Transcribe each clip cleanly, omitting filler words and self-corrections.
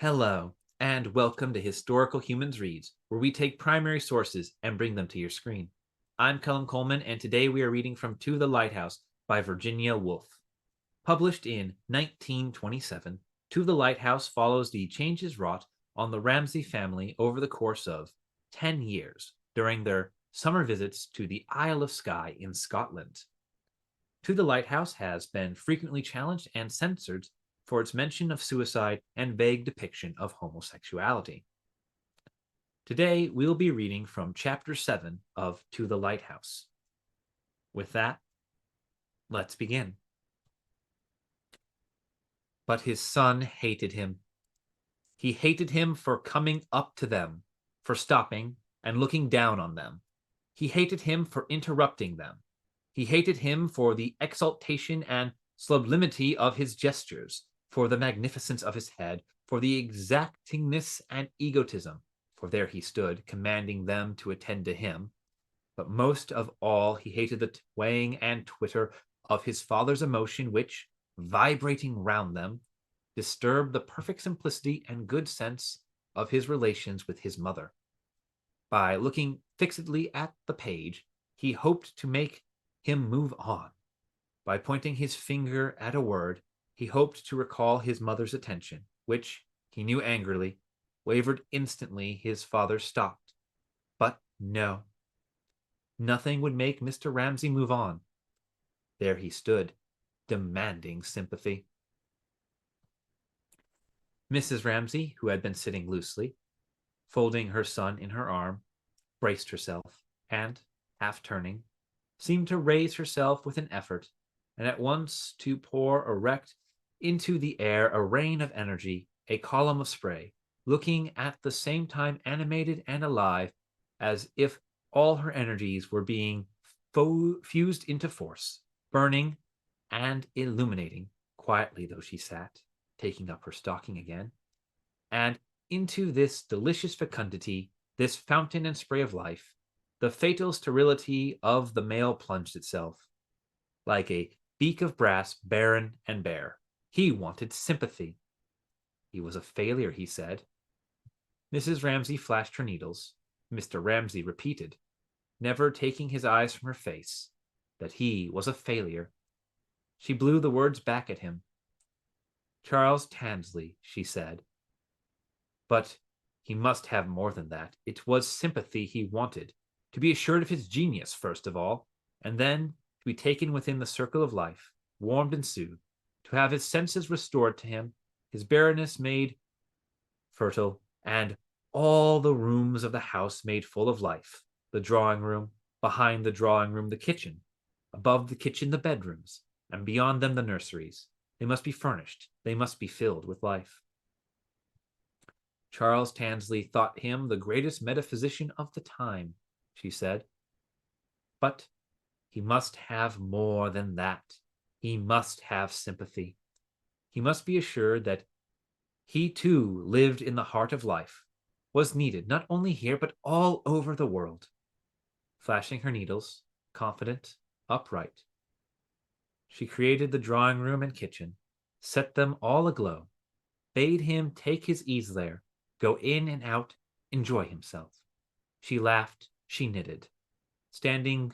Hello, and welcome to Historical Humans Reads, where we take primary sources and bring them to your screen. I'm Colum Coleman, and today we are reading from To the Lighthouse by Virginia Woolf. Published in 1927, To the Lighthouse follows the changes wrought on the Ramsay family over the course of 10 years during their summer visits to the Isle of Skye in Scotland. To the Lighthouse has been frequently challenged and censored for its mention of suicide and vague depiction of homosexuality. Today, we'll be reading from Chapter 7 of To the Lighthouse. With that, let's begin. But his son hated him. He hated him for coming up to them, for stopping and looking down on them. He hated him for interrupting them. He hated him for the exaltation and sublimity of his gestures, for the magnificence of his head, for the exactingness and egotism, for there he stood, commanding them to attend to him. But most of all, he hated the twang and twitter of his father's emotion, which, vibrating round them, disturbed the perfect simplicity and good sense of his relations with his mother. By looking fixedly at the page, he hoped to make him move on. By pointing his finger at a word, he hoped to recall his mother's attention, which, he knew angrily, wavered instantly his father stopped. But no. Nothing would make Mr. Ramsay move on. There he stood, demanding sympathy. Mrs. Ramsay, who had been sitting loosely, folding her son in her arm, braced herself, and, half turning, seemed to raise herself with an effort, and at once to pour erect into the air a rain of energy, a column of spray, looking at the same time animated and alive, as if all her energies were being fused into force, burning and illuminating, quietly though she sat, taking up her stocking again. And into this delicious fecundity, this fountain and spray of life, the fatal sterility of the male plunged itself. Like a beak of brass, barren and bare. He wanted sympathy. He was a failure, he said. Mrs. Ramsay flashed her needles. Mr. Ramsay repeated, never taking his eyes from her face, that he was a failure. She blew the words back at him. Charles Tansley, she said. But he must have more than that. It was sympathy he wanted, to be assured of his genius, first of all, and then to be taken within the circle of life, warmed and soothed, to have his senses restored to him, his barrenness made fertile, and all the rooms of the house made full of life, the drawing room, behind the drawing room the kitchen, above the kitchen the bedrooms, and beyond them the nurseries. They must be furnished, they must be filled with life. Charles Tansley thought him the greatest metaphysician of the time, she said. But he must have more than that. He must have sympathy. He must be assured that he too lived in the heart of life, was needed not only here but all over the world. Flashing her needles, confident, upright, she created the drawing room and kitchen, set them all aglow, bade him take his ease there, go in and out, enjoy himself. She laughed, she knitted. Standing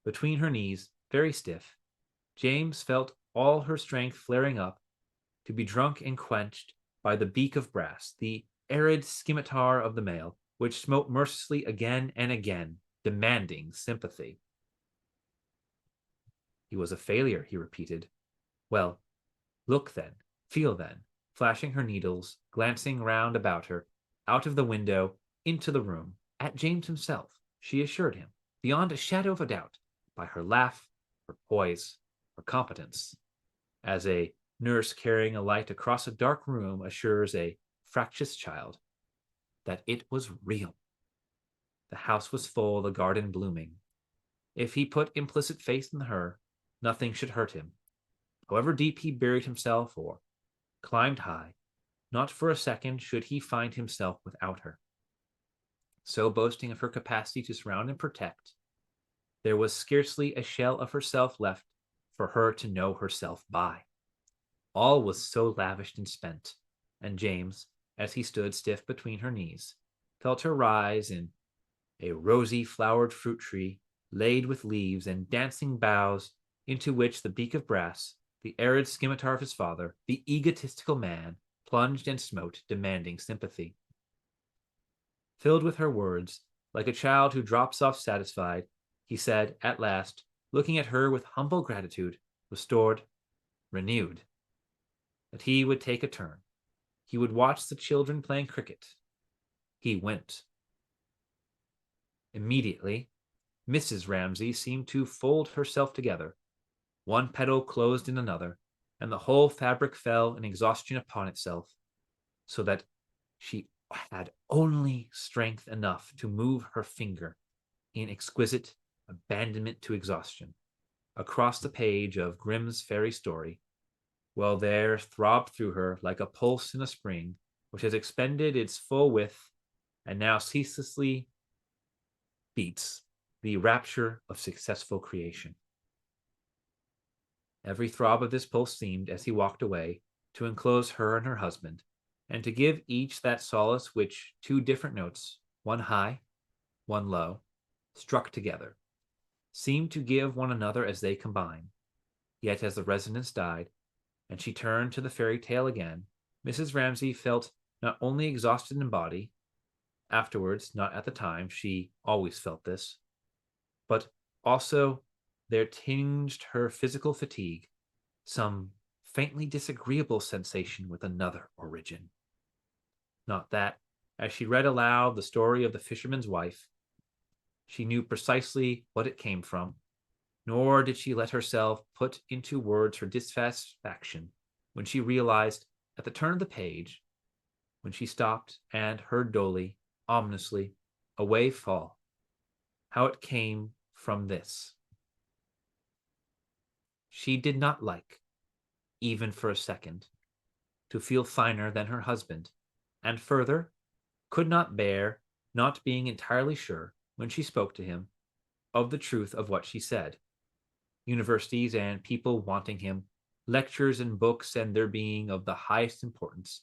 between her knees, very stiff, James felt all her strength flaring up, to be drunk and quenched by the beak of brass, the arid scimitar of the male, which smote mercilessly again and again, demanding sympathy. He was a failure, he repeated. Well, look then, feel then, flashing her needles, glancing round about her, out of the window, into the room, at James himself, she assured him, beyond a shadow of a doubt, by her laugh, her poise, her competence, as a nurse carrying a light across a dark room assures a fractious child, that it was real. The house was full, the garden blooming. If he put implicit faith in her, nothing should hurt him. However deep he buried himself or climbed high, not for a second should he find himself without her. So boasting of her capacity to surround and protect, there was scarcely a shell of herself left for her to know herself by. All was so lavished and spent, and James, as he stood stiff between her knees, felt her rise in a rosy flowered fruit tree laid with leaves and dancing boughs into which the beak of brass, the arid scimitar of his father, the egotistical man, plunged and smote, demanding sympathy. Filled with her words, like a child who drops off satisfied, he said, at last, looking at her with humble gratitude, restored, renewed, that he would take a turn. He would watch the children playing cricket. He went. Immediately, Mrs. Ramsay seemed to fold herself together. One petal closed in another, and the whole fabric fell in exhaustion upon itself, so that she had only strength enough to move her finger in exquisite abandonment to exhaustion across the page of Grimm's fairy story, while there throbbed through her like a pulse in a spring which has expended its full width and now ceaselessly beats the rapture of successful creation. Every throb of this pulse seemed, as he walked away, to enclose her and her husband, and to give each that solace which two different notes, one high, one low, struck together, seemed to give one another as they combined. Yet as the resonance died, and she turned to the fairy tale again, Mrs. Ramsay felt not only exhausted in body, afterwards, not at the time, she always felt this, but also there tinged her physical fatigue some faintly disagreeable sensation with another origin. Not that, as she read aloud the story of the fisherman's wife, she knew precisely what it came from, nor did she let herself put into words her dissatisfaction when she realized, at the turn of the page, when she stopped and heard dully, ominously, a wave fall, how it came from this. She did not like, even for a second, to feel finer than her husband, and further, could not bear not being entirely sure, when she spoke to him, of the truth of what she said. Universities and people wanting him, lectures and books and their being of the highest importance,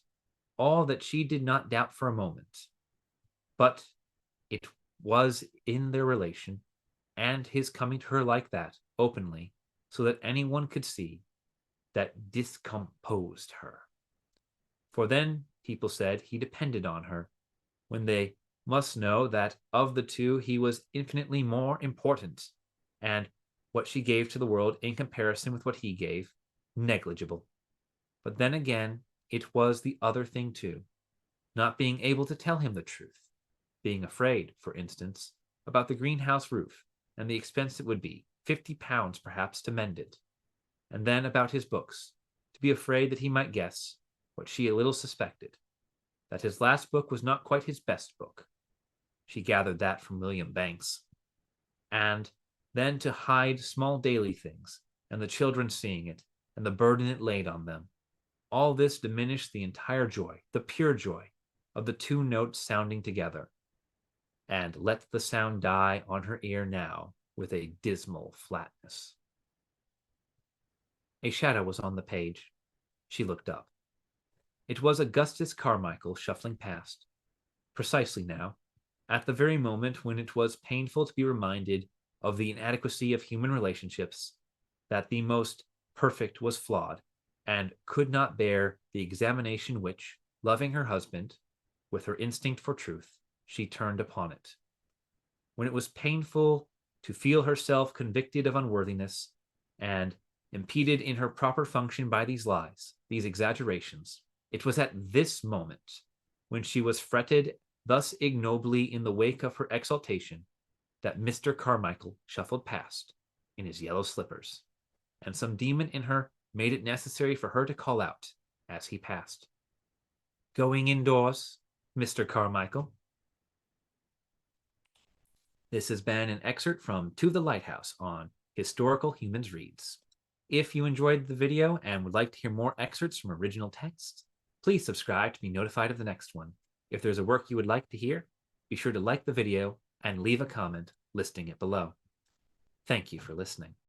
all that she did not doubt for a moment. But it was in their relation, and his coming to her like that, openly, so that anyone could see, that discomposed her. For then, people said, he depended on her, when they must know that of the two he was infinitely more important, and what she gave to the world in comparison with what he gave, negligible. But then again, it was the other thing too, not being able to tell him the truth, being afraid, for instance, about the greenhouse roof and the expense it would be, £50 perhaps to mend it, and then about his books, to be afraid that he might guess, what she a little suspected, that his last book was not quite his best book. She gathered that from William Banks. And then to hide small daily things, and the children seeing it, and the burden it laid on them. All this diminished the entire joy, the pure joy, of the two notes sounding together, and let the sound die on her ear now with a dismal flatness. A shadow was on the page. She looked up. It was Augustus Carmichael shuffling past, precisely now, at the very moment when it was painful to be reminded of the inadequacy of human relationships, that the most perfect was flawed, and could not bear the examination which, loving her husband, with her instinct for truth, she turned upon it. When it was painful to feel herself convicted of unworthiness, and impeded in her proper function by these lies, these exaggerations, it was at this moment, when she was fretted thus ignobly in the wake of her exaltation, that Mr. Carmichael shuffled past in his yellow slippers, and some demon in her made it necessary for her to call out, as he passed, "Going indoors, Mr. Carmichael?" This has been an excerpt from To the Lighthouse on Historical Humans Reads. If you enjoyed the video and would like to hear more excerpts from original texts, please subscribe to be notified of the next one. If there's a work you would like to hear, be sure to like the video and leave a comment listing it below. Thank you for listening.